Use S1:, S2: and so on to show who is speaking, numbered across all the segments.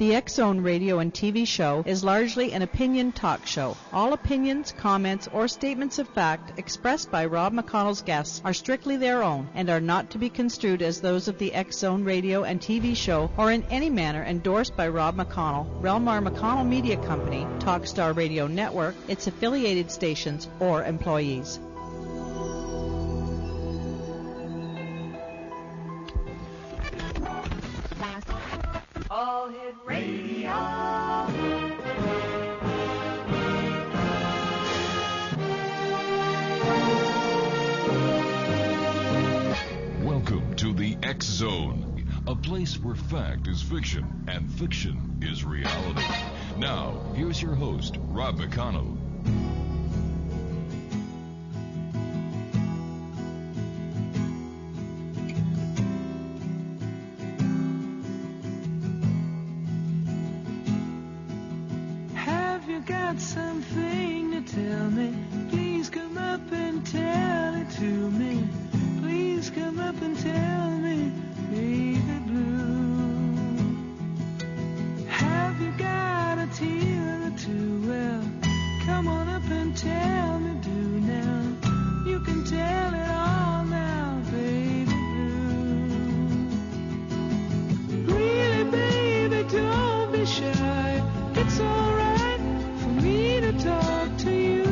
S1: The X-Zone radio and TV show is largely an opinion talk show. All opinions, comments, or statements of fact expressed by Rob McConnell's guests are strictly their own and are not to be construed as those of the X-Zone radio and TV show or in any manner endorsed by Rob McConnell, REL-MAR McConnell Media Company, Talkstar Radio Network, its affiliated stations, or employees.
S2: All Hit Radio.
S3: Welcome to the X Zone, a place where fact is fiction and fiction is reality. Now, here's your host, Rob McConnell.
S4: Something to tell me, please come up and tell it to me. Please come up and tell me, baby blue. Have you got a tear or two? Well, come on up and tell me, do now. You can tell it all now, baby blue. Really, baby, don't be shy. It's alright me to talk to you.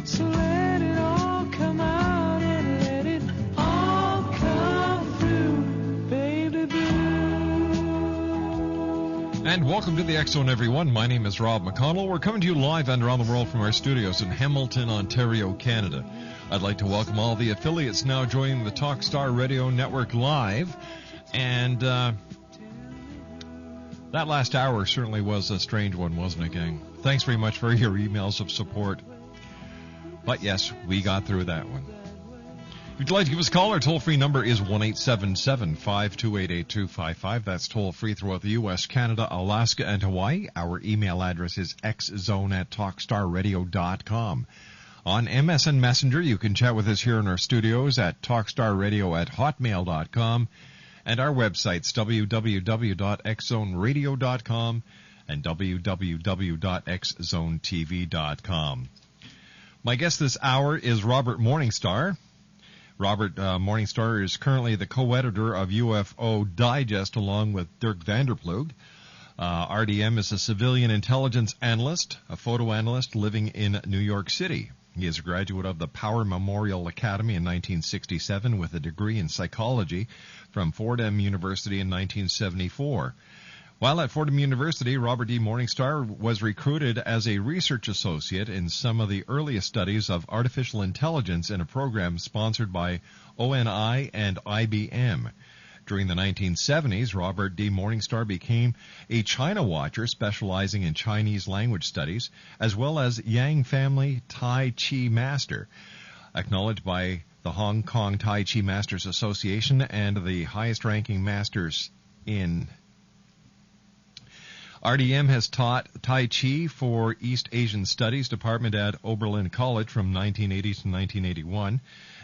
S4: So let it all come out and let it all come through, baby blue.
S5: And welcome to the X-Zone, everyone. My name is Rob McConnell. We're coming to you live and around the world from our studios in Hamilton, Ontario, Canada. I'd like to welcome all the affiliates now joining the Talkstar Radio Network live. And that last hour certainly was a strange one, wasn't it, gang? Thanks very much for your emails of support. But yes, we got through that one. If you'd like to give us a call, our toll-free number is 1-877-528-8255. That's toll-free throughout the U.S., Canada, Alaska, and Hawaii. Our email address is xzone@talkstarradio.com. On MSN Messenger, you can chat with us here in our studios at talkstarradio@hotmail.com. And our websites, www.xzoneradio.com and www.xzonetv.com. My guest this hour is Robert Morningstar. Robert Morningstar is currently the co-editor of UFO Digest along with Dirk Vanderploeg. RDM is a civilian intelligence analyst, a photo analyst living in New York City. He is a graduate of the Power Memorial Academy in 1967 with a degree in psychology from Fordham University in 1974. While at Fordham University, Robert D. Morningstar was recruited as a research associate in some of the earliest studies of artificial intelligence in a program sponsored by ONI and IBM. During the 1970s, Robert D. Morningstar became a China watcher specializing in Chinese language studies, as well as Yang Family Tai Chi Master, acknowledged by the Hong Kong Tai Chi Masters Association and the highest-ranking masters in RDM has taught Tai Chi for East Asian Studies Department at Oberlin College from 1980 to 1981,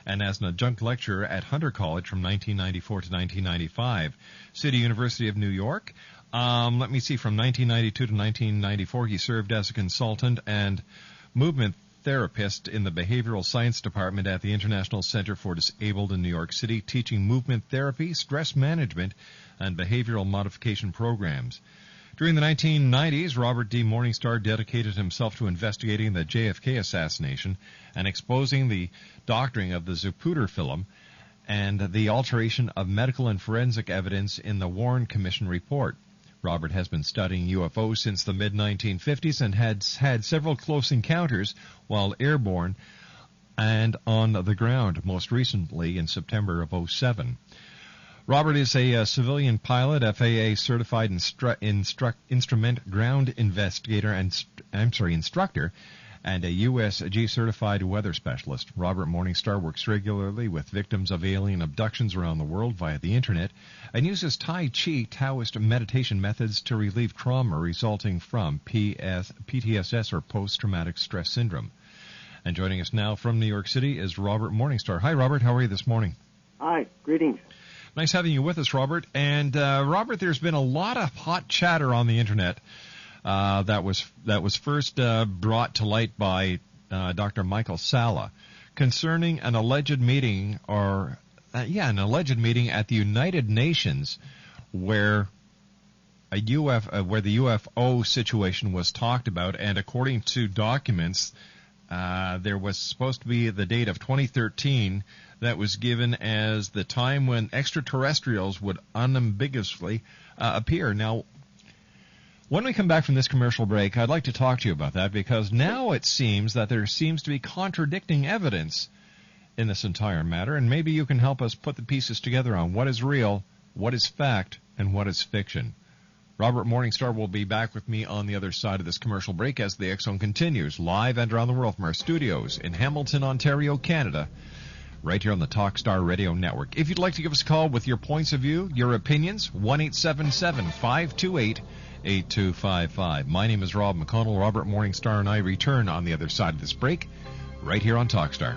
S5: and as an adjunct lecturer at Hunter College from 1994 to 1995. City University of New York, from 1992 to 1994, he served as a consultant and movement therapist in the Behavioral Science Department at the International Center for Disabled in New York City, teaching movement therapy, stress management, and behavioral modification programs. During the 1990s, Robert D. Morningstar dedicated himself to investigating the JFK assassination and exposing the doctoring of the Zapruder film and the alteration of medical and forensic evidence in the Warren Commission report. Robert has been studying UFOs since the mid-1950s and has had several close encounters while airborne and on the ground, most recently in September of 2007. Robert is a civilian pilot, FAA certified instrument ground investigator instructor, and a USG certified weather specialist. Robert Morningstar works regularly with victims of alien abductions around the world via the internet and uses Tai Chi Taoist meditation methods to relieve trauma resulting from PTSS or post-traumatic stress syndrome. And joining us now from New York City is Robert Morningstar. Hi, Robert. How are you this morning?
S6: Hi, greetings.
S5: Nice having you with us, Robert. And Robert, there's been a lot of hot chatter on the internet that was first brought to light by Dr. Michael Salla concerning an alleged meeting at the United Nations where the UFO situation was talked about, and according to documents, there was supposed to be the date of 2013 that was given as the time when extraterrestrials would unambiguously appear. Now, when we come back from this commercial break, I'd like to talk to you about that, because now it seems that there seems to be contradicting evidence in this entire matter, and maybe you can help us put the pieces together on what is real, what is fact, and what is fiction. Robert Morningstar will be back with me on the other side of this commercial break as the X-Zone continues, live and around the world from our studios in Hamilton, Ontario, Canada, right here on the Talkstar Radio Network. If you'd like to give us a call with your points of view, your opinions, 1-877-528-8255. My name is Rob McConnell. Robert Morningstar and I return on the other side of this break, right here on Talkstar.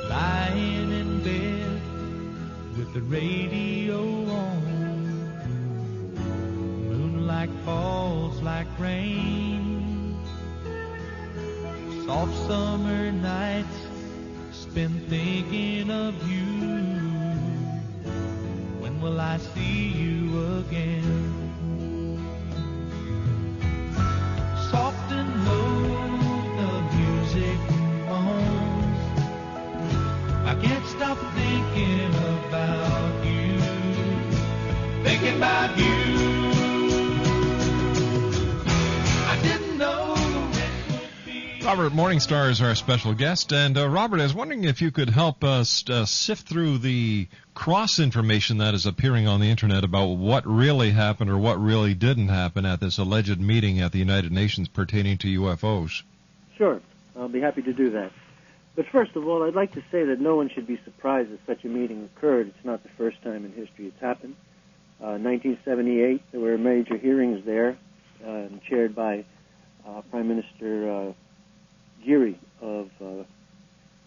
S4: Lying in bed with the radio on, moonlight falls like rain, soft summer nights spent thinking of you. When will I see you again? Soft and low the music moans, I can't stop thinking about you, thinking about you. I didn't know it would be.
S5: Robert Morningstar is our special guest, and Robert, I was wondering if you could help us sift through the cross-information that is appearing on the internet about what really happened or what really didn't happen at this alleged meeting at the United Nations pertaining to UFOs.
S6: Sure, I'll be happy to do that. But first of all, I'd like to say that no one should be surprised that such a meeting occurred. It's not the first time in history it's happened. 1978, there were major hearings there, chaired by Prime Minister Geary of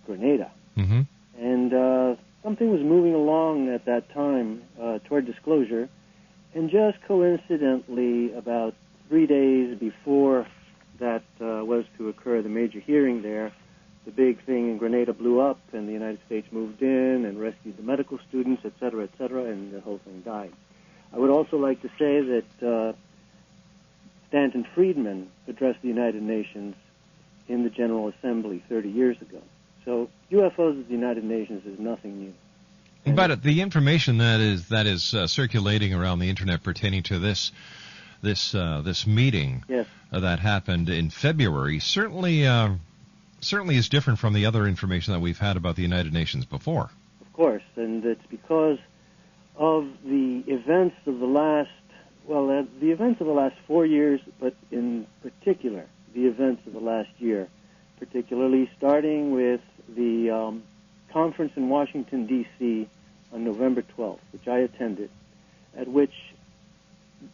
S6: Grenada.
S5: Mm-hmm.
S6: And something was moving along at that time toward disclosure, and just coincidentally, about 3 days before that was to occur, the major hearing there, the big thing in Grenada blew up, and the United States moved in and rescued the medical students, et cetera, and the whole thing died. I would also like to say that Stanton Friedman addressed the United Nations in the General Assembly 30 years ago. So UFOs at the United Nations is nothing new.
S5: But the information that is circulating around the internet pertaining to this meeting
S6: Yes.
S5: That happened in February certainly is different from the other information that we've had about the United Nations before.
S6: Of course, and it's because of the events of the last 4 years, but in particular, the events of the last year, particularly starting with the conference in Washington, D.C. on November 12th, which I attended, at which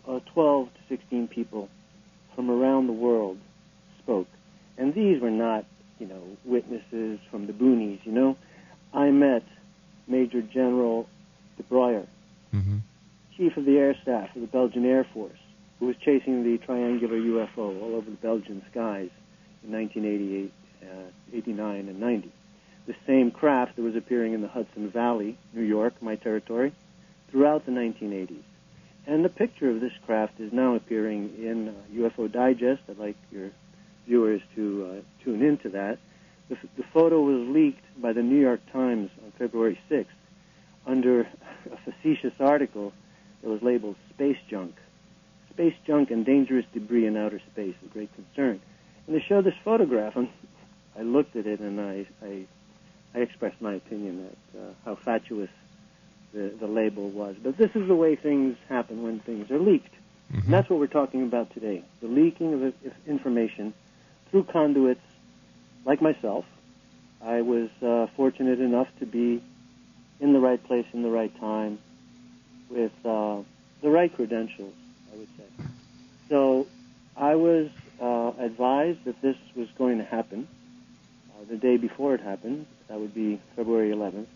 S6: 12 to 16 people from around the world spoke. And these were not, witnesses from the boonies, I met Major General de Breuer,
S5: Mm-hmm.
S6: Chief of the Air Staff of the Belgian Air Force, who was chasing the triangular UFO all over the Belgian skies in 1988, 89, and 90. The same craft that was appearing in the Hudson Valley, New York, my territory, throughout the 1980s. And the picture of this craft is now appearing in UFO Digest. I'd like your viewers to tune into that. The photo was leaked by the New York Times on February 6th under a facetious article that was labeled Space Junk. Space junk and dangerous debris in outer space, of great concern. And they showed this photograph, and I looked at it, and I expressed my opinion that how fatuous the label was. But this is the way things happen when things are leaked.
S5: Mm-hmm.
S6: And that's what we're talking about today, the leaking of information through conduits like myself, I was fortunate enough to be in the right place in the right time with the right credentials, I would say. So I was advised that this was going to happen the day before it happened. That would be February 11th.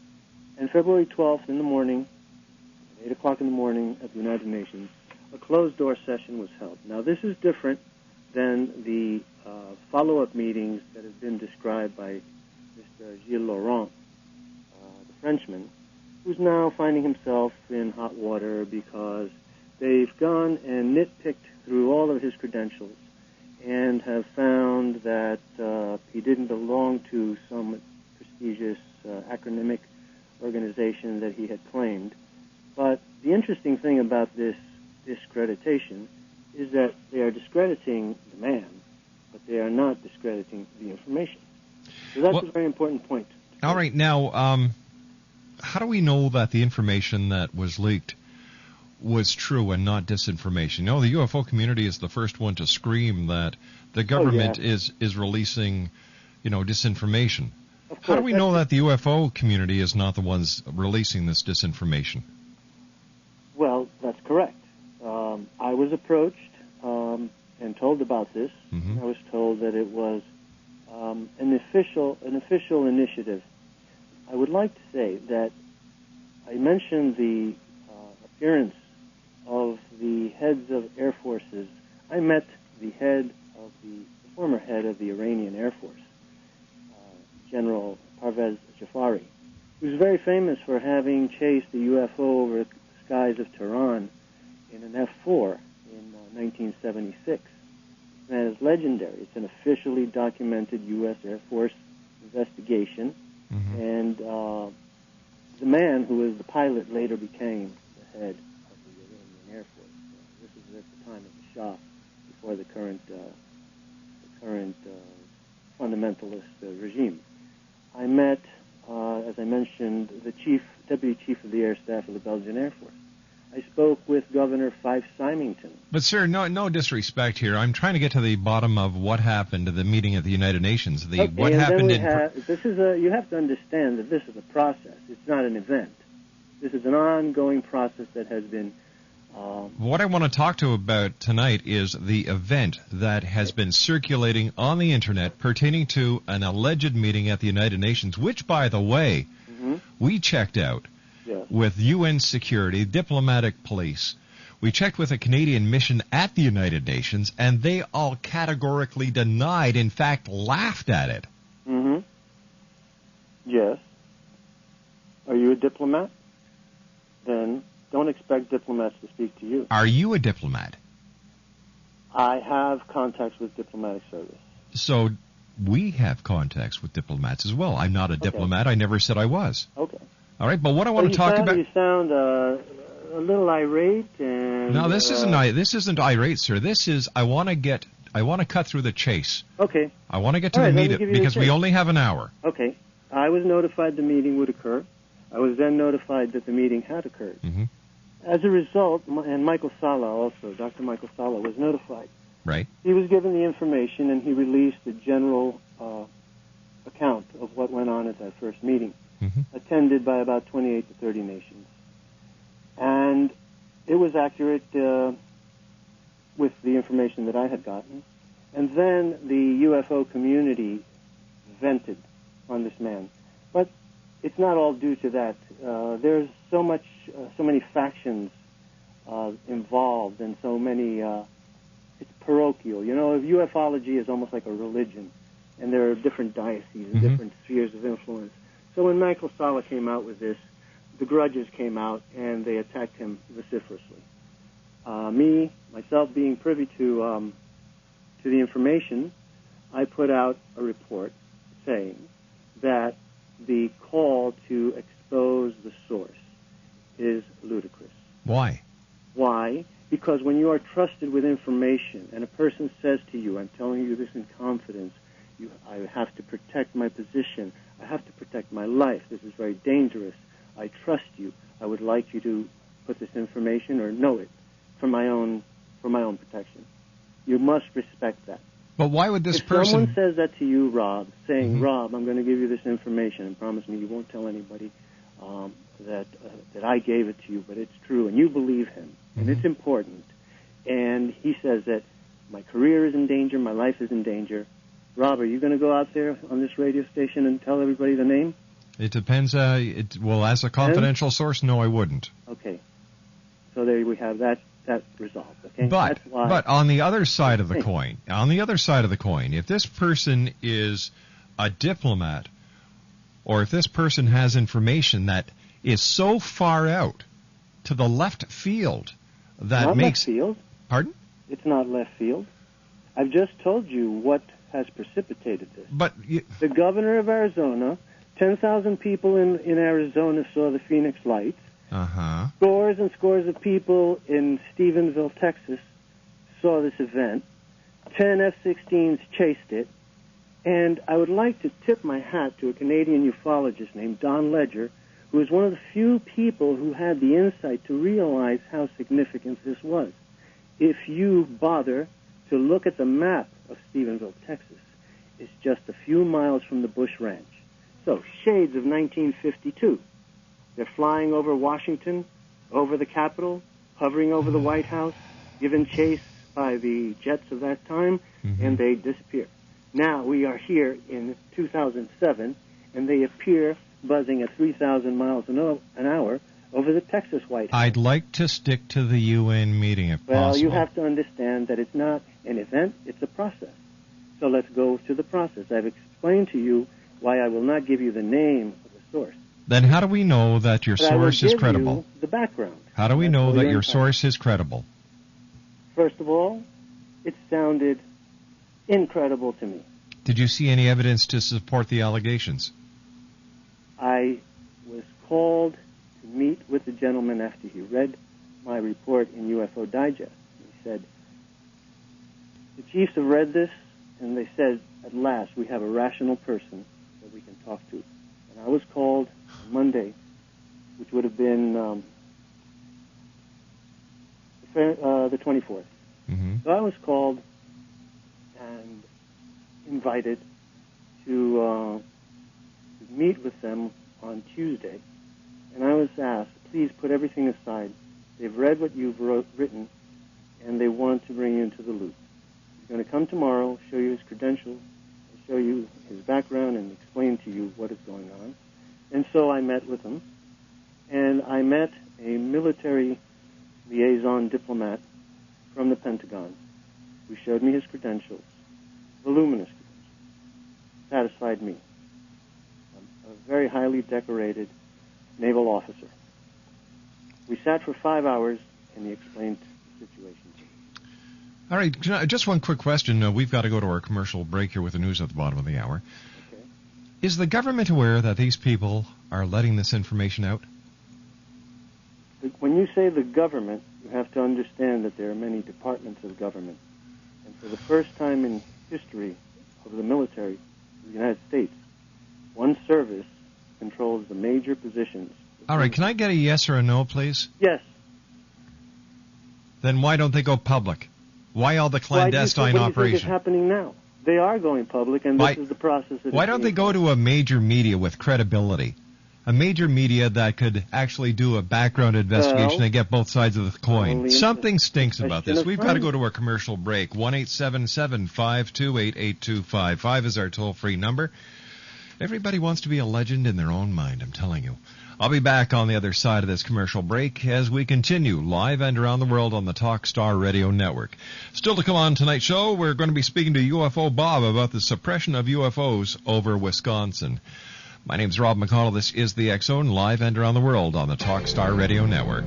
S6: And February 12th in the morning, 8 o'clock in the morning at the United Nations, a closed-door session was held. Now, this is different than the follow-up meetings that have been described by Mr. Gilles Laurent, the Frenchman, who's now finding himself in hot water because they've gone and nitpicked through all of his credentials and have found that he didn't belong to some prestigious acronymic organization that he had claimed. But the interesting thing about this discreditation is that they are discrediting the man, but they are not discrediting the information. So that's a very important point.
S5: All right. Now, how do we know that the information that was leaked was true and not disinformation? You know, the UFO community is the first one to scream that the government is releasing, disinformation. How do we know that the UFO community is not the ones releasing this disinformation?
S6: Well, that's correct. I was approached and told about this.
S5: Mm-hmm.
S6: I was told that it was an official initiative. I would like to say that I mentioned the appearance of the heads of air forces. I met the former head of the Iranian Air Force, General Parvez Jafari, who's very famous for having chased the UFO over the skies of Tehran in an F-4 in 1976. That is legendary. It's an officially documented U.S. Air Force investigation.
S5: Mm-hmm.
S6: And the man who was the pilot later became the head of the Iranian Air Force. This is at the time of the Shah, before the current fundamentalist regime. I met, as I mentioned, the deputy chief of the air staff of the Belgian Air Force. I spoke with Governor Fife Symington.
S5: But, sir, no disrespect here. I'm trying to get to the bottom of what happened at the meeting at the United Nations. What happened
S6: you have to understand that this is a process. It's not an event. This is an ongoing process that has been...
S5: What I want to talk to about tonight is the event that has been circulating on the Internet pertaining to an alleged meeting at the United Nations, which, by the way, we checked out.
S6: Yes.
S5: With UN security, diplomatic police. We checked with a Canadian mission at the United Nations, and they all categorically denied, in fact, laughed at it.
S6: Mm-hmm. Yes. Are you a diplomat? Then don't expect diplomats to speak to you.
S5: Are you a diplomat?
S6: I have contacts with diplomatic service.
S5: So we have contacts with diplomats as well. I'm not a diplomat. I never said I was.
S6: Okay.
S5: All right, but what I want to talk about...
S6: You sound a little irate and...
S5: No, this isn't irate, sir. This is, I want to cut through the chase.
S6: Okay.
S5: I want to get to the meat because we only have an hour.
S6: Okay. I was notified the meeting would occur. I was then notified that the meeting had occurred.
S5: Mm-hmm.
S6: As a result, and Michael Sala also, Dr. Michael Sala was notified.
S5: Right.
S6: He was given the information and he released a general account of what went on at that first meeting. Attended by about 28 to 30 nations. And it was accurate with the information that I had gotten. And then the UFO community vented on this man. But it's not all due to that. There's so many factions involved and so many, it's parochial. You know, ufology is almost like a religion. And there are different dioceses and different spheres of influence. So when Michael Sala came out with this, the grudges came out, and they attacked him vociferously. Myself being privy to the information, I put out a report saying that the call to expose the source is ludicrous.
S5: Why?
S6: Why? Because when you are trusted with information, and a person says to you, I'm telling you this in confidence, I have to protect my position, I have to protect my life. This is very dangerous. I trust you. I would like you to put this information or know it for my own protection. You must respect that.
S5: But why would this
S6: if
S5: person...
S6: someone says that to you, Rob, saying,
S5: Mm-hmm.
S6: Rob, I'm going to give you this information and promise me you won't tell anybody that I gave it to you, but it's true, and you believe him, and
S5: Mm-hmm.
S6: it's important, and he says that my career is in danger, my life is in danger, Rob, are you going to go out there on this radio station and tell everybody the name?
S5: It depends. Well, as a confidential source, no, I wouldn't.
S6: Okay. So there we have that resolved. Okay.
S5: But
S6: That's why.
S5: but on the other side of the coin, if this person is a diplomat, or if this person has information that is so far out to the left field that
S6: not
S5: makes...
S6: left field.
S5: Pardon?
S6: It's not left field. I've just told you what has precipitated this.
S5: But
S6: the governor of Arizona, 10,000 people in Arizona saw the Phoenix Lights.
S5: Uh-huh.
S6: Scores and scores of people in Stephenville, Texas, saw this event. 10 F-16s chased it. And I would like to tip my hat to a Canadian ufologist named Don Ledger, who is one of the few people who had the insight to realize how significant this was. If you bother to look at the map of Stephenville, Texas, it's just a few miles from the Bush Ranch. So, shades of 1952. They're flying over Washington, over the Capitol, hovering over the White House, given chase by the jets of that time, and they disappear. Now we are here in 2007, and they appear buzzing at 3,000 miles an hour over the Texas White House.
S5: I'd like to stick to the UN meeting if possible.
S6: Well, you have to understand that it's not an event, it's a process. So let's go to the process. I've explained to you why I will not give you the name of the source.
S5: Then how do we know that your
S6: But
S5: source
S6: I will
S5: is
S6: give
S5: credible?
S6: you the background.
S5: How do we
S6: That's
S5: know
S6: all
S5: that
S6: you're
S5: your
S6: entitled.
S5: source is credible?
S6: First of all, it sounded incredible to me.
S5: Did you see any evidence to support the allegations?
S6: I was called to meet with the gentleman after he read my report in UFO Digest. He said, the chiefs have read this, and they said, at last, we have a rational person that we can talk to. And I was called on Monday, which would have been the 24th.
S5: Mm-hmm.
S6: So I was called and invited to meet with them on Tuesday. And I was asked, please put everything aside. They've read what you've written, and they want to bring you into the loop. He's going to come tomorrow, show you his credentials, show you his background, and explain to you what is going on. And so I met with him, and I met a military liaison diplomat from the Pentagon who showed me his credentials, voluminous credentials, satisfied me. I'm a very highly decorated naval officer. We sat for 5 hours, and he explained the situation to me.
S5: All right, just one quick question. We've got to go to our commercial break here with the news at the bottom of the hour.
S6: Okay.
S5: Is the government aware that these people are letting this information out?
S6: When you say the government, you have to understand that there are many departments of government. And for the first time in history of the military of the United States, one service controls the major positions.
S5: All right, can I get a yes or a no, please?
S6: Yes.
S5: Then why don't they go public? Why all the clandestine
S6: what do you think is
S5: operation?
S6: happening now? They are going public, and this is the process.
S5: Why don't they go to a major media with credibility? A major media that could actually do a background investigation and get both sides of the coin. Something stinks about this. We've got to go to our commercial break. 1-877-528-8255 is our toll-free number. Everybody wants to be a legend in their own mind, I'm telling you. I'll be back on the other side of this commercial break as we continue live and around the world on the Talkstar Radio Network. Still to come on tonight's show, we're going to be speaking to UFO Bob about the suppression of UFOs over Wisconsin. My name's Rob McConnell. This is the X-Zone, live and around the world on the Talkstar Radio Network.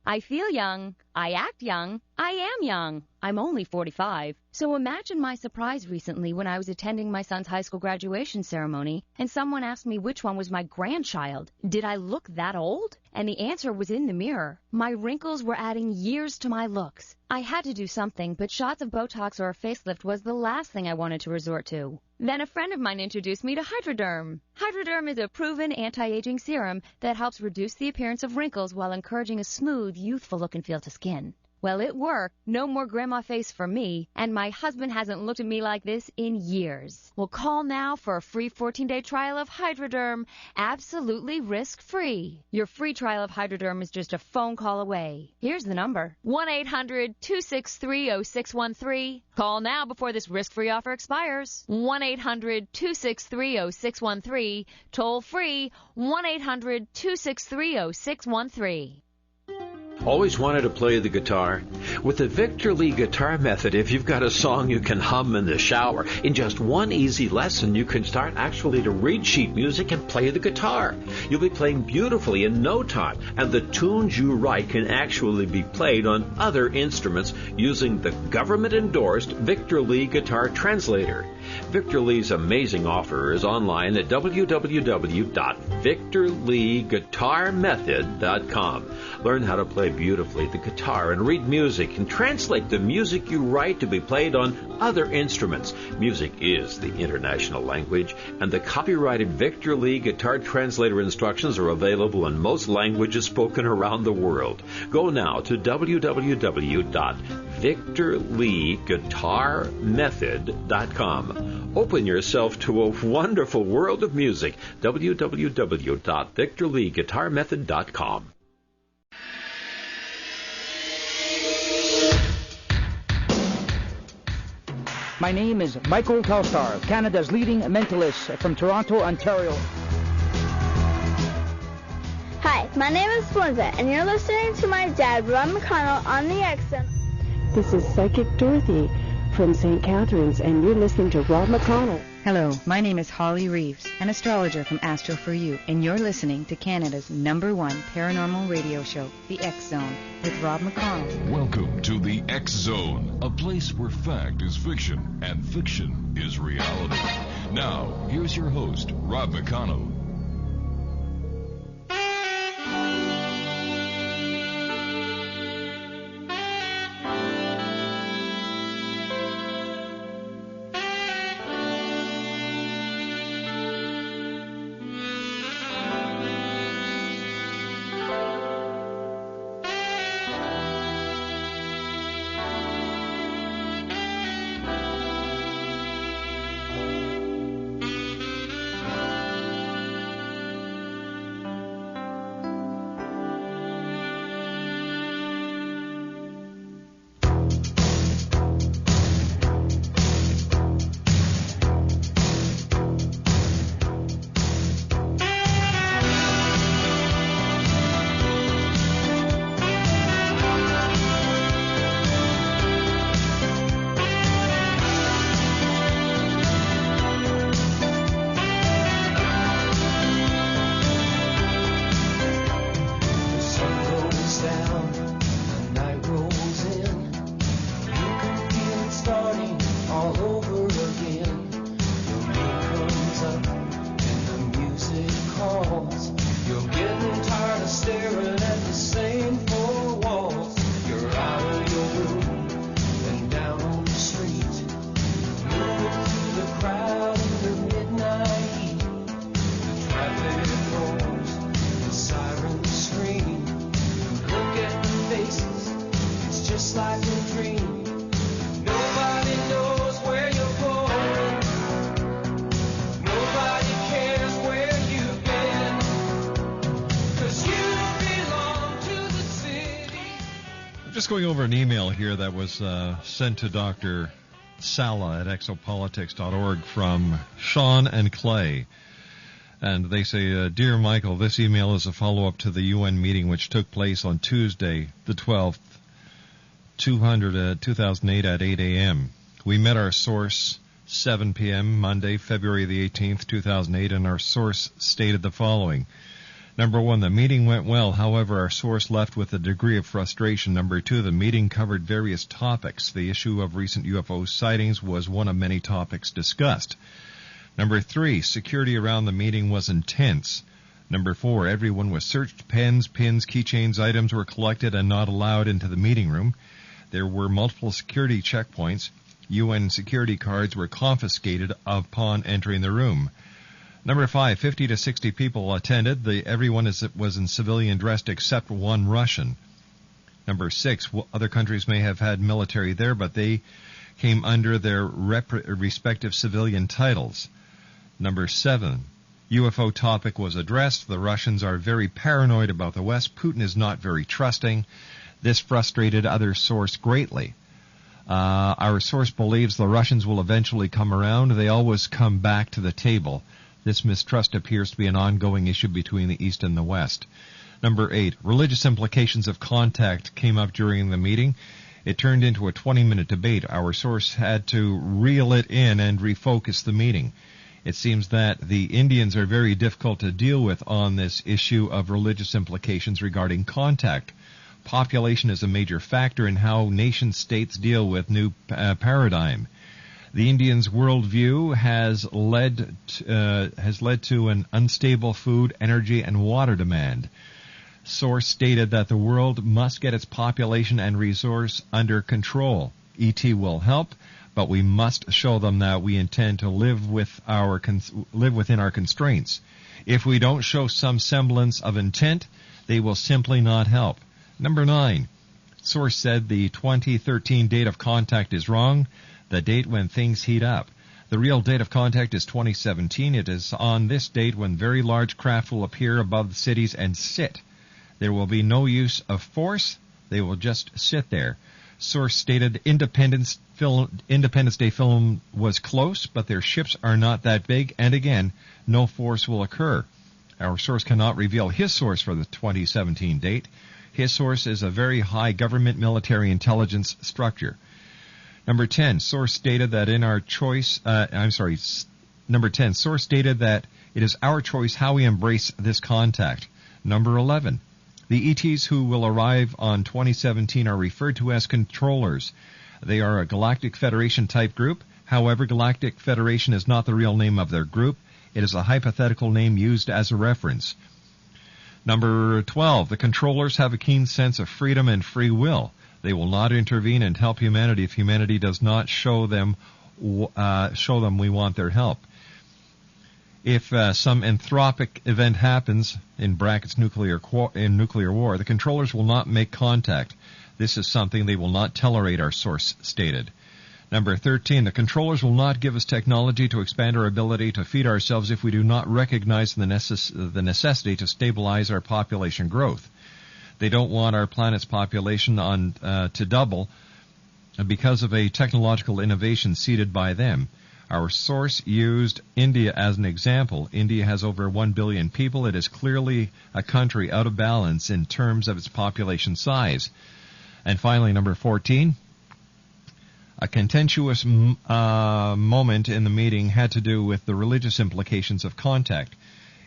S7: I feel young, I act young, I am young. I'm only 45. So imagine my surprise recently when I was attending my son's high school graduation ceremony and someone asked me which one was my grandchild. Did I look that old? And the answer was in the mirror. My wrinkles were adding years to my looks. I had to do something, but shots of Botox or a facelift was the last thing I wanted to resort to. Then a friend of mine introduced me to Hydroderm. Hydroderm is a proven anti-aging serum that helps reduce the appearance of wrinkles while encouraging a smooth, youthful look and feel to skin. Well, it worked. No more grandma face for me, and my husband hasn't looked at me like this in years. Well, call now for a free 14-day trial of Hydroderm, absolutely risk-free. Your free trial of Hydroderm is just a phone call away. Here's the number, 1-800-263-0613. Call now before this risk-free offer expires. 1-800-263-0613. Toll free, 1-800-263-0613.
S8: Always wanted to play the guitar? With the Victor Lee Guitar Method, if you've got a song you can hum in the shower, in just one easy lesson, you can start actually to read sheet music and play the guitar. You'll be playing beautifully in no time, and the tunes you write can actually be played on other instruments using the government-endorsed Victor Lee Guitar Translator. Victor Lee's amazing offer is online at www.victorleeguitarmethod.com. Learn how to play beautifully the guitar and read music and translate the music you write to be played on other instruments. Music is the international language, and the copyrighted Victor Lee Guitar Translator instructions are available in most languages spoken around the world. Go now to www.victorleeguitarmethod.com. Open yourself to a wonderful world of music. www.victorleeguitarmethod.com.
S9: My name is Michael Telstar, Canada's leading mentalist from Toronto, Ontario.
S10: Hi, my name is Linda, and you're listening to my dad, Rob McConnell, on the X-Zone.
S11: This is Psychic Dorothy from St. Catharines, and you're listening to Rob McConnell.
S12: Hello, my name is Holly Reeves, an astrologer from Astro For You, and you're listening to Canada's #1 paranormal radio show, The X-Zone, with Rob McConnell.
S3: Welcome to The X-Zone, a place where fact is fiction and fiction is reality. Now, here's your host, Rob McConnell.
S5: Just going over an email here that was sent to Dr. Sala at exopolitics.org from Sean and Clay. And they say, Dear Michael, this email is a follow-up to the UN meeting which took place on Tuesday, the 12th, 2008 at 8 a.m. We met our source 7 p.m. Monday, February the 18th, 2008, and our source stated the following. Number 1, the meeting went well. However, our source left with a degree of frustration. Number 2, the meeting covered various topics. The issue of recent UFO sightings was one of many topics discussed. Number 3, security around the meeting was intense. Number 4, everyone was searched. Pens, pins, keychains, items were collected and not allowed into the meeting room. There were multiple security checkpoints. UN security cards were confiscated upon entering the room. Number 5, 50 to 60 people attended. Everyone was in civilian dress except one Russian. Number 6, other countries may have had military there, but they came under their respective civilian titles. Number 7, UFO topic was addressed. The Russians are very paranoid about the West. Putin is not very trusting. This frustrated other source greatly. Our source believes the Russians will eventually come around. They always come back to the table. This mistrust appears to be an ongoing issue between the East and the West. Number 8, religious implications of contact came up during the meeting. It turned into a 20-minute debate. Our source had to reel it in and refocus the meeting. It seems that the Indians are very difficult to deal with on this issue of religious implications regarding contact. Population is a major factor in how nation-states deal with new paradigm. The Indians' worldview has led to an unstable food, energy, and water demand. Source stated that the world must get its population and resource under control. ET will help, but we must show them that we intend to live within our constraints. If we don't show some semblance of intent, they will simply not help. Number 9, source said the 2013 date of contact is wrong, the date when things heat up. The real date of contact is 2017. It is on this date when very large craft will appear above the cities and sit. There will be no use of force. They will just sit there. Source stated Independence Day film was close, but their ships are not that big, and again, no force will occur. Our source cannot reveal his source for the 2017 date. His source is a very high government military intelligence structure. Number 10, source stated that source stated that it is our choice how we embrace this contact. Number 11, the ETs who will arrive on 2017 are referred to as controllers. They are a Galactic Federation type group. However, Galactic Federation is not the real name of their group. It is a hypothetical name used as a reference. Number 12, the controllers have a keen sense of freedom and free will. They will not intervene and help humanity if humanity does not show them we want their help. If some anthropic event happens, in brackets nuclear war, the controllers will not make contact. This is something they will not tolerate, our source stated. Number 13, the controllers will not give us technology to expand our ability to feed ourselves if we do not recognize the necessity to stabilize our population growth. They don't want our planet's population to double because of a technological innovation seeded by them. Our source used India as an example. India has over 1 billion people. It is clearly a country out of balance in terms of its population size. And finally, number 14, a contentious moment in the meeting had to do with the religious implications of contact.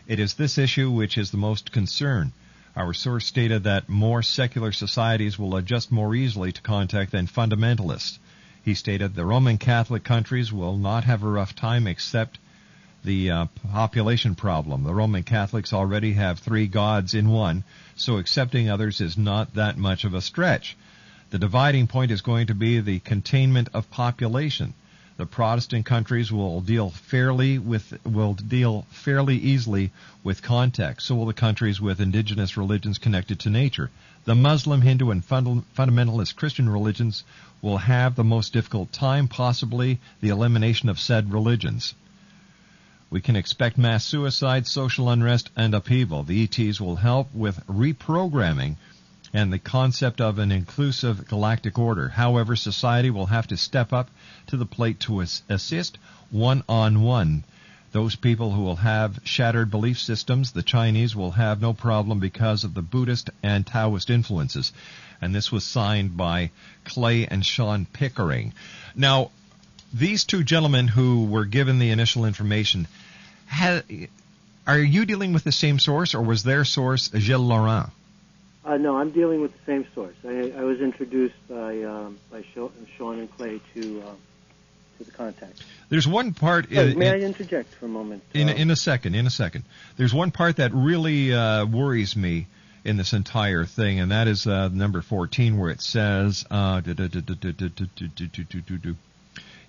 S5: It is this issue which is the most concern. Our source stated that more secular societies will adjust more easily to contact than fundamentalists. He stated the Roman Catholic countries will not have a rough time except the population problem. The Roman Catholics already have 3 gods in one, so accepting others is not that much of a stretch. The dividing point is going to be the containment of population. The Protestant countries will deal fairly easily with contact. So will the countries with indigenous religions connected to nature. The Muslim, Hindu, and fundamentalist Christian religions will have the most difficult time, possibly the elimination of said religions. We can expect mass suicide, social unrest, and upheaval. The ETs will help with reprogramming and the concept of an inclusive galactic order. However, society will have to step up to the plate to assist one-on-one. Those people who will have shattered belief systems, the Chinese, will have no problem because of the Buddhist and Taoist influences. And this was signed by Clay and Sean Pickering. Now, these 2 gentlemen who were given the initial information Are you dealing with the same source, or was their source Gilles Laurent?
S6: No, I'm dealing with the same source. I was introduced by Sean and Clay to the contact.
S5: There's one part...
S6: May I interject for a moment?
S5: In a second. There's one part that really worries me in this entire thing, and that is number 14, where it says...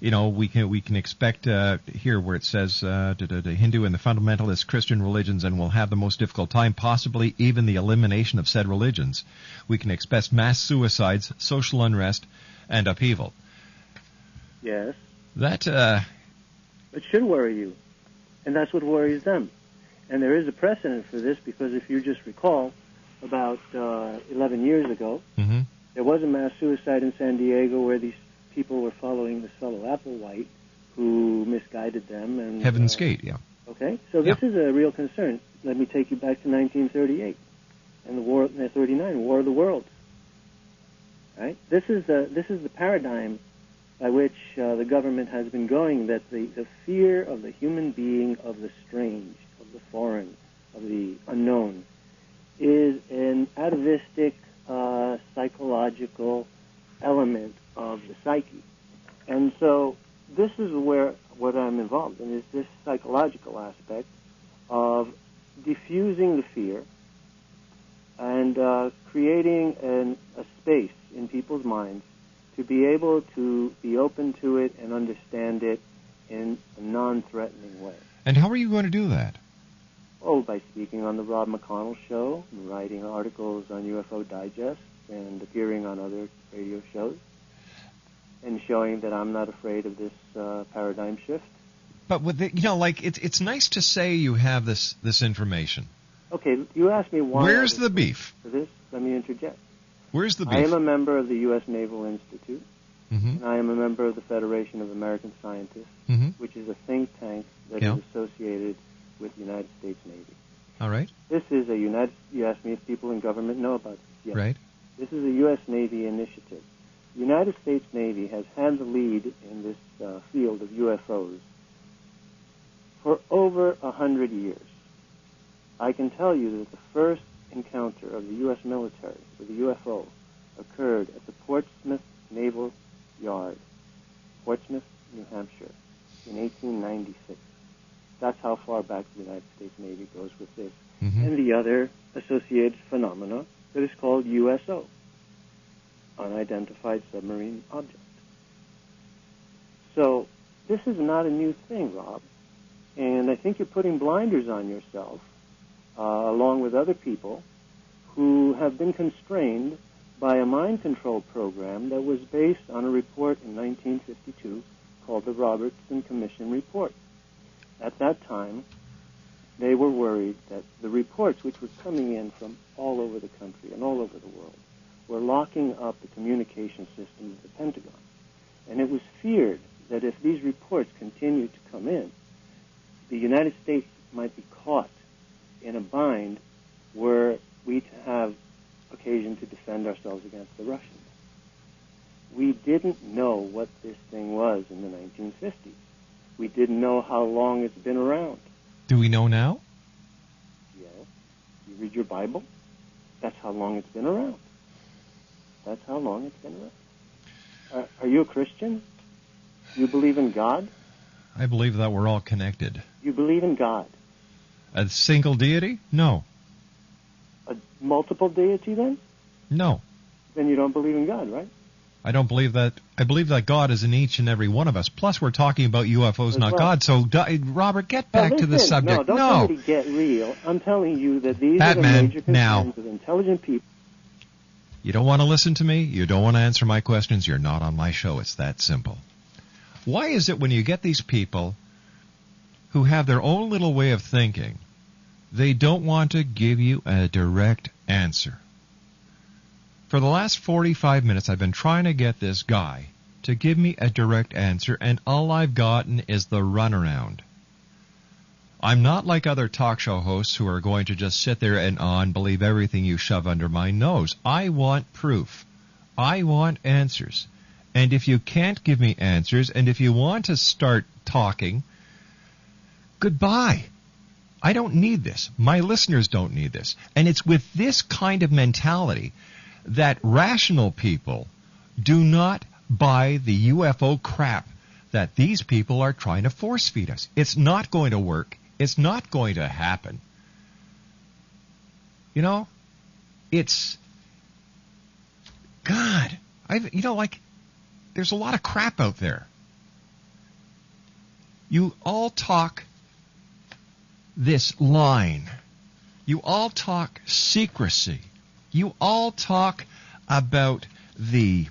S5: we can expect here where it says the Hindu and the fundamentalist Christian religions and will have the most difficult time, possibly even the elimination of said religions. We can expect mass suicides, social unrest, and upheaval.
S6: Yes.
S5: That
S6: it should worry you, and that's what worries them. And there is a precedent for this, because if you just recall, about 11 years ago, there was a mass suicide in San Diego where these people were following this fellow Applewhite who misguided them. And
S5: Heaven's Gate, yeah.
S6: Okay, so this is a real concern. Let me take you back to 1938 and the War, 39, War of the Worlds. Right? This is the paradigm by which the government has been going, that the fear of the human being, of the strange, of the foreign, of the unknown, is an atavistic psychological element of the psyche. And so this is what I'm involved in, is this psychological aspect of diffusing the fear and creating a space in people's minds to be able to be open to it and understand it in a non-threatening way.
S5: And how are you going to do that?
S6: Oh, by speaking on the Rob McConnell show, and writing articles on UFO Digest, and appearing on other radio shows, and showing that I'm not afraid of this paradigm shift.
S5: But with it's nice to say you have this information.
S6: Okay, you asked me why.
S5: Where's the beef?
S6: For this, let me interject.
S5: Where's the beef?
S6: I am a member of the U.S. Naval Institute, and I am a member of the Federation of American Scientists, which is a think tank that is associated with the United States Navy.
S5: All right.
S6: This is you asked me if people in government know about this. Yes.
S5: Right.
S6: This is a U.S. Navy initiative. The United States Navy has had the lead in this field of UFOs for over 100 years. I can tell you that the first encounter of the U.S. military with a UFO occurred at the Portsmouth Naval Yard, Portsmouth, New Hampshire, in 1896. That's how far back the United States Navy goes with this. And the other associated phenomena that is called USO, Unidentified Submarine Object. So this is not a new thing, Rob. And I think you're putting blinders on yourself, along with other people who have been constrained by a mind control program that was based on a report in 1952 called the Robertson Commission Report. At that time, they were worried that the reports which were coming in from all over the country and all over the world were locking up the communication system of the Pentagon. And it was feared that if these reports continued to come in, the United States might be caught in a bind where we'd have occasion to defend ourselves against the Russians. We didn't know what this thing was in the 1950s. We didn't know how long it's been around.
S5: Do we know now?
S6: Yes. You read your Bible? That's how long it's been around. That's how long it's been around. Are you a Christian? You believe in God?
S5: I believe that we're all connected.
S6: You believe in God?
S5: A single deity? No.
S6: A multiple deity, then?
S5: No.
S6: Then you don't believe in God, right?
S5: I don't believe that. I believe that God is in each and every one of us. Plus, we're talking about UFOs, not God. So, Robert, get back to the subject.
S6: No, don't somebody get real. I'm telling you that these are the major concerns of intelligent people.
S5: You don't want to listen to me? You don't want to answer my questions? You're not on my show. It's that simple. Why is it when you get these people who have their own little way of thinking, they don't want to give you a direct answer? For the last 45 minutes, I've been trying to get this guy to give me a direct answer, and all I've gotten is the runaround. I'm not like other talk show hosts who are going to just sit there and believe everything you shove under my nose. I want proof. I want answers. And if you can't give me answers, and if you want to start talking, goodbye. I don't need this. My listeners don't need this. And it's with this kind of mentality that rational people do not buy the UFO crap that these people are trying to force feed us. It's not going to work. It's not going to happen. You know, it's, God, there's a lot of crap out there. You all talk this line. You all talk secrecy. You all talk about the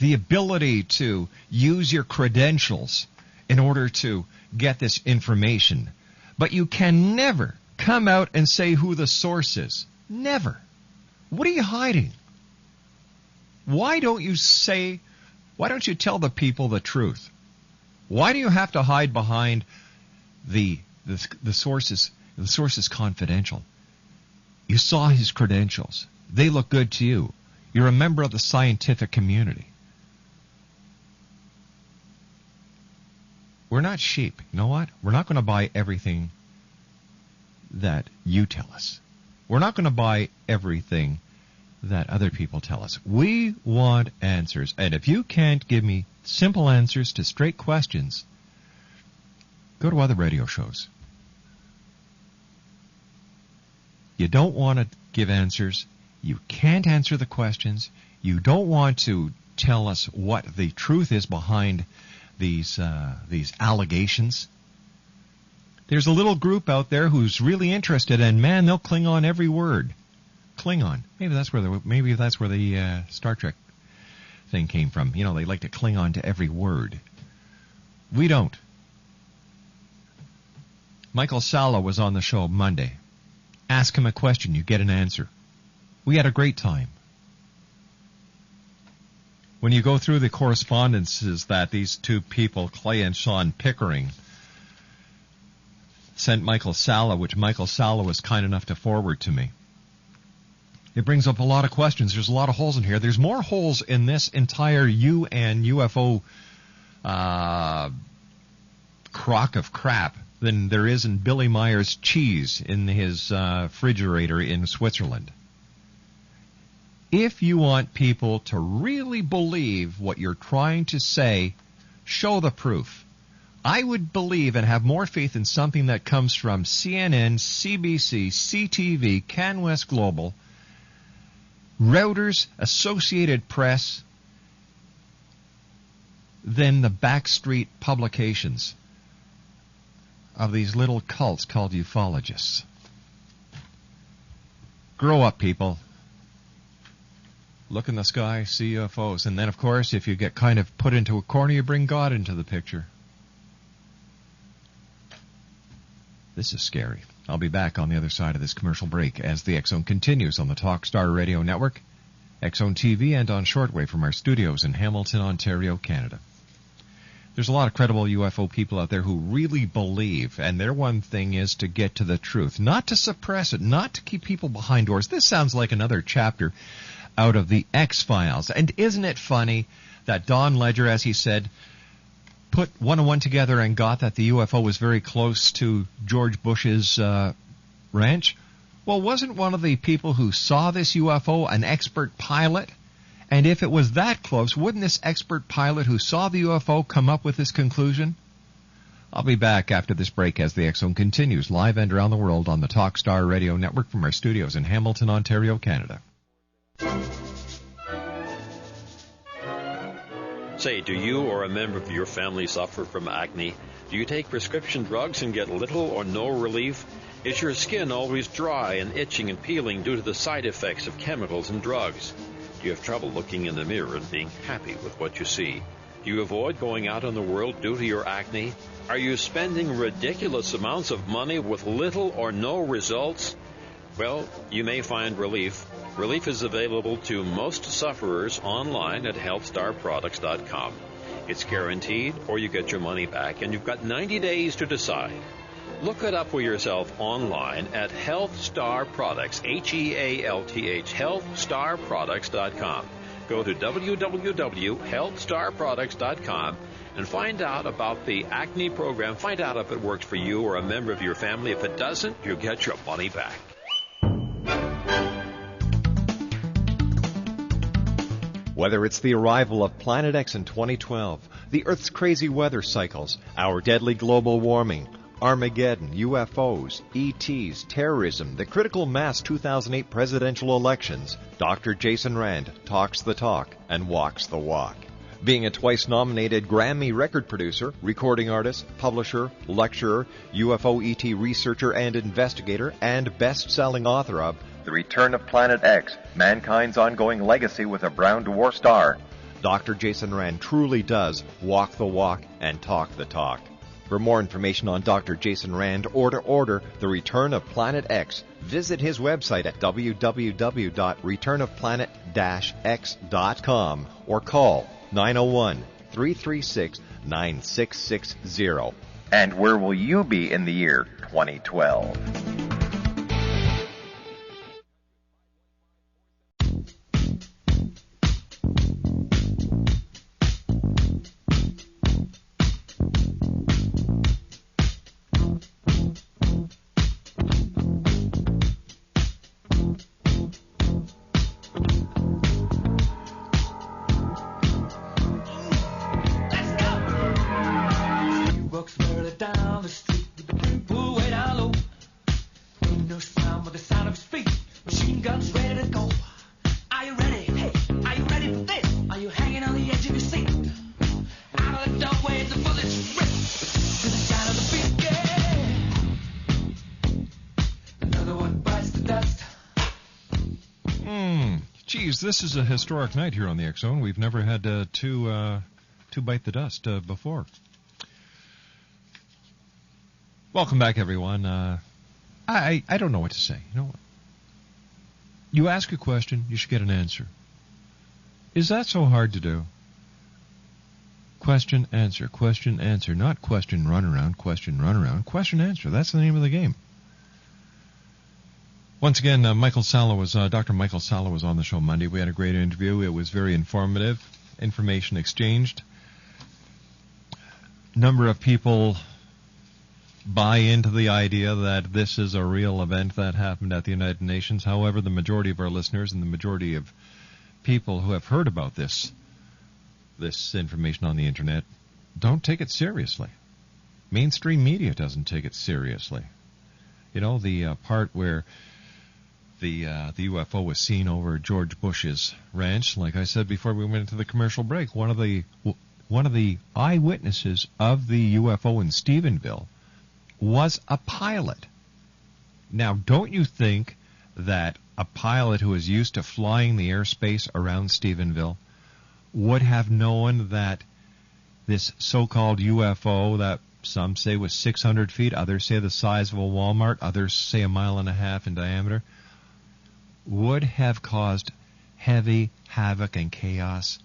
S5: ability to use your credentials in order to get this information. But you can never come out and say who the source is. Never. What are you hiding? Why don't you tell the people the truth? Why do you have to hide behind the sources? The source is confidential. You saw his credentials. They look good to you. You're a member of the scientific community. We're not sheep. You know what? We're not going to buy everything that you tell us. We're not going to buy everything that other people tell us. We want answers. And if you can't give me simple answers to straight questions, go to other radio shows. You don't want to give answers. You can't answer the questions. You don't want to tell us what the truth is behind these allegations. There's a little group out there who's really interested, and man, they'll cling on every word. Klingon. Maybe that's where the Star Trek thing came from. You know, they like to cling on to every word. We don't. Michael Salla was on the show Monday. Ask him a question, you get an answer. We had a great time. When you go through the correspondences that these two people, Clay and Sean Pickering, sent Michael Salla, which Michael Salla was kind enough to forward to me, it brings up a lot of questions. There's a lot of holes in here. There's more holes in this entire UN UFO crock of crap than there is in Billy Meyer's cheese in his refrigerator in Switzerland. If you want people to really believe what you're trying to say, show the proof. I would believe and have more faith in something that comes from CNN, CBC, CTV, CanWest Global, Reuters, Associated Press, than the backstreet publications of these little cults called ufologists. Grow up, people. Look in the sky, see UFOs. And then, of course, if you get kind of put into a corner, you bring God into the picture. This is scary. I'll be back on the other side of this commercial break as the X Zone continues on the Talkstar Radio Network, X Zone TV, and on shortwave from our studios in Hamilton, Ontario, Canada. There's a lot of credible UFO people out there who really believe, and their one thing is to get to the truth, not to suppress it, not to keep people behind doors. This sounds like another chapter out of the X-Files. And isn't it funny that Don Ledger, as he said, put one and one together and got that the UFO was very close to George Bush's ranch? Well, wasn't one of the people who saw this UFO an expert pilot? And if it was that close, wouldn't this expert pilot who saw the UFO come up with this conclusion? I'll be back after this break as the X Zone continues live and around the world on the Talkstar Radio Network from our studios in Hamilton, Ontario, Canada.
S8: Say, do you or a member of your family suffer from acne? Do you take prescription drugs and get little or no relief? Is your skin always dry and itching and peeling due to the side effects of chemicals and drugs? Do you have trouble looking in the mirror and being happy with what you see? Do you avoid going out in the world due to your acne? Are you spending ridiculous amounts of money with little or no results? Well, you may find relief. Relief is available to most sufferers online at healthstarproducts.com. It's guaranteed, or you get your money back, and you've got 90 days to decide. Look it up for yourself online at Health Star Products, Health, healthstarproducts.com. Go to www.healthstarproducts.com and find out about the acne program. Find out if it works for you or a member of your family. If it doesn't, you'll get your money back.
S5: Whether it's the arrival of Planet X in 2012, the Earth's crazy weather cycles, our deadly global warming, Armageddon, UFOs, ETs, terrorism, the critical mass 2008 presidential elections, Dr. Jason Rand talks the talk and walks the walk. Being a twice-nominated Grammy record producer, recording artist, publisher, lecturer, UFO ET researcher and investigator, and best-selling author of The Return of Planet X, Mankind's Ongoing Legacy with a Brown Dwarf Star, Dr. Jason Rand truly does walk the walk and talk the talk. For more information on Dr. Jason Rand or to order The Return of Planet X, visit his website at www.returnofplanet-x.com or call 901-336-9660. And where will you be in the year 2012? This is a historic night here on the X Zone. We've never had two bite the dust before. Welcome back, everyone. I don't know what to say. You know what? You ask a question, you should get an answer. Is that so hard to do? Question, answer, not question, run around, question, answer. That's the name of the game. Once again, Dr. Michael Salla was on the show Monday. We had a great interview. It was very informative. Information exchanged. Number of people buy into the idea that this is a real event that happened at the United Nations. However, the majority of our listeners and the majority of people who have heard about this information on the Internet don't take it seriously. Mainstream media doesn't take it seriously. You know, the part where the UFO was seen over George Bush's ranch. Like I said before we went into the commercial break, one of the eyewitnesses of the UFO in Stephenville was a pilot. Now, don't you think that a pilot who is used to flying the airspace around Stephenville would have known that this so-called UFO that some say was 600 feet, others say the size of a Walmart, others say 1.5 miles in diameter, would have caused heavy havoc and chaos,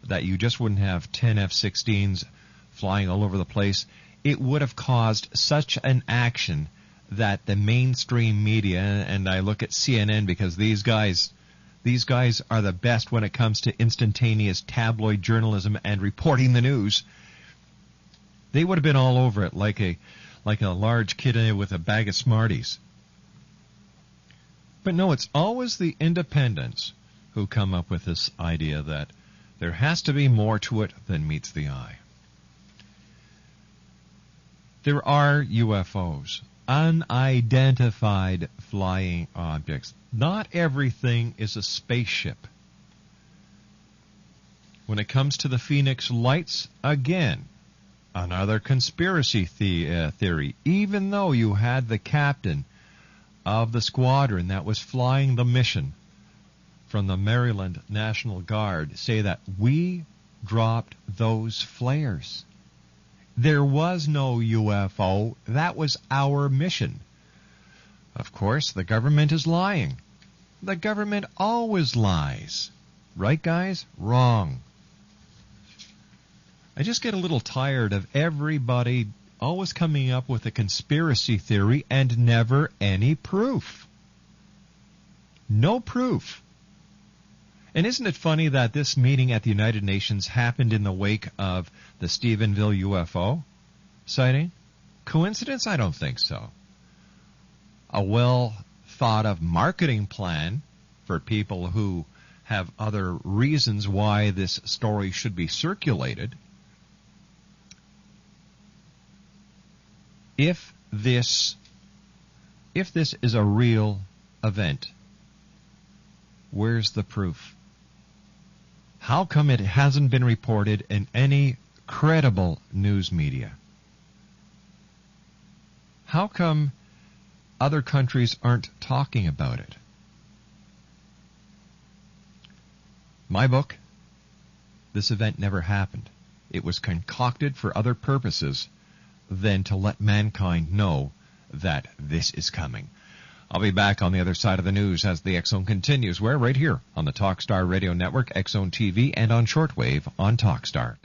S5: that you just wouldn't have 10 F-16s flying all over the place. It would have caused such an action that the mainstream media, and I look at CNN because these guys are the best when it comes to instantaneous tabloid journalism and reporting the news. They would have been all over it like a large kid with a bag of Smarties. But no, it's always the independents who come up with this idea that there has to be more to it than meets the eye. There are UFOs, unidentified flying objects. Not everything is a spaceship. When it comes to the Phoenix Lights, again, another conspiracy theory. Even though you had the captain of the squadron that was flying the mission from the Maryland National Guard say that we dropped those flares. There was no UFO. That was our mission. Of course, the government is lying. The government always lies. Right, guys? Wrong. I just get a little tired of everybody always coming up with a conspiracy theory and never any proof. No proof. And isn't it funny that this meeting at the United Nations happened in the wake of the Stephenville UFO sighting? Coincidence? I don't think so. A well-thought-of marketing plan for people who have other reasons why this story should be circulated. If this is a real event, where's the proof? How come it hasn't been reported in any credible news media? How come other countries aren't talking about it? My book, this event never happened. It was concocted for other purposes than to let mankind know that this is coming. I'll be back on the other side of the news as the X Zone continues. We're right here on the Talkstar Radio Network, X Zone TV, and on shortwave on Talkstar.